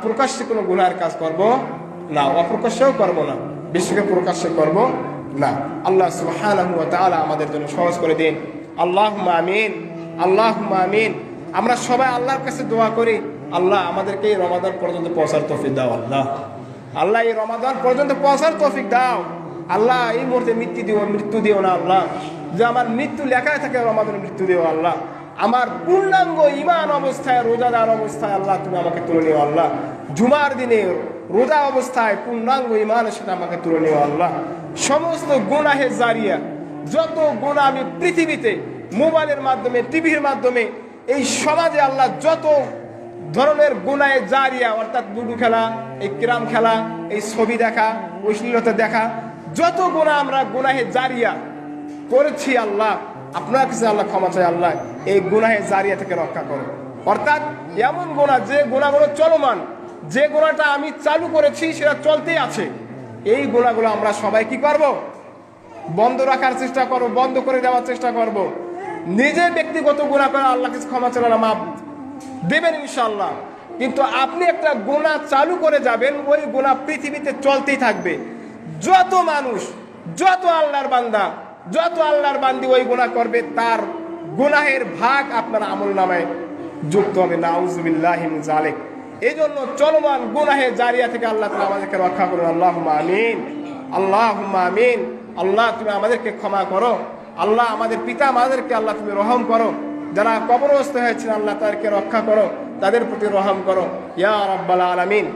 প্রকাশ্যে কোনো গুনাহের কাজ করব না, অপ্রকাশ্যেও করব না, বিশ্বকে প্রকাশ্যে করব না। আল্লাহ সুবহানাহু ওয়া তাআলা আমাদের জন্য সহজ করে দিন। আল্লাহুম্মা আমিন, আল্লাহুম্মা আমিন। আমরা সবাই আল্লাহর কাছে দোয়া করি, আল্লাহ আমাদেরকে এই রমাদান পর্যন্ত পৌঁছার তৌফিক দাও। আল্লাহ, আল্লাহ এই রমাদান পর্যন্ত পৌঁছার তৌফিক দাও। আল্লাহ এই মুহূর্তে মৃত্যু দিও না। আল্লাহ, যে আমার মৃত্যু লেখায় থাকে রমাদানের মৃত্যু দিও। আল্লাহ, আমার পূর্ণাঙ্গ ঈমান অবস্থায়, রোজাদার অবস্থায় আল্লাহ তুমি আমাকে তুলে নিও। আল্লাহ, জুমার দিনে রোজা অবস্থায় পূর্ণাঙ্গ ঈমানের সাথে আমাকে তুলে নিও। আল্লাহ, সমস্ত গুনাহে জারিয়া, যত গুনাহ আমি পৃথিবীতে মোবাইলের মাধ্যমে, টিভির মাধ্যমে, এই সমাজে আল্লাহ যত ধরনের গুনাহে জারিয়া, অর্থাৎ লুডু খেলা, এই ক্যারাম খেলা, এই ছবি দেখা, অশ্লীলতা দেখা, যত গুনাহ আমরা গুনাহে জারিয়া করেছি আল্লাহ, আপনার কাছে আল্লাহ ক্ষমা চাই। আল্লাহ এই গুনাহে জারিয়া থেকে রক্ষা করো। অর্থাৎ এমন গুনাহ যে গুনাহগুলো চলমান, যে গুনাহটা আমি চালু করেছি সেটা চলতেই আছে, এই গুনাহগুলো আমরা সবাই কি করব? বন্ধ রাখার চেষ্টা করব, বন্ধ করে দেওয়ার চেষ্টা করব। নিজে ব্যক্তিগত গুনাহ করে আল্লাহ কাছে ক্ষমা চাইলে মাফ দেবেন ইনশাআল্লাহ। কিন্তু আপনি একটা গুনাহ চালু করে যাবেন, ওই গুনাহ পৃথিবীতে চলতেই থাকবে। যত মানুষ, যত আল্লাহর বান্দা, যত আল্লাহর বান্দি ওই গুনাহ করবে, তার গুনাহের ভাগ আপনার আমলনামায় যুক্ত হবে। নাউযুবিল্লাহি মিন যালিক। এই জন্য চলমান গুনাহে জারিয়া থেকে আল্লাহ তাআলা আমাদেরকে রক্ষা করুন। আল্লাহুম্মা আমিন, আল্লাহুম্মা আমিন। আল্লাহ তুমি আমাদেরকে ক্ষমা করো। আল্লাহ আমাদের পিতা মাদেরকে আল্লাহ তুমি রহম করো। যারা কবরস্থ হয়েছেন আল্লাহ তাদেরকে রক্ষা করো, তাদের প্রতি রহম করো ইয়া রাব্বাল আলামিন।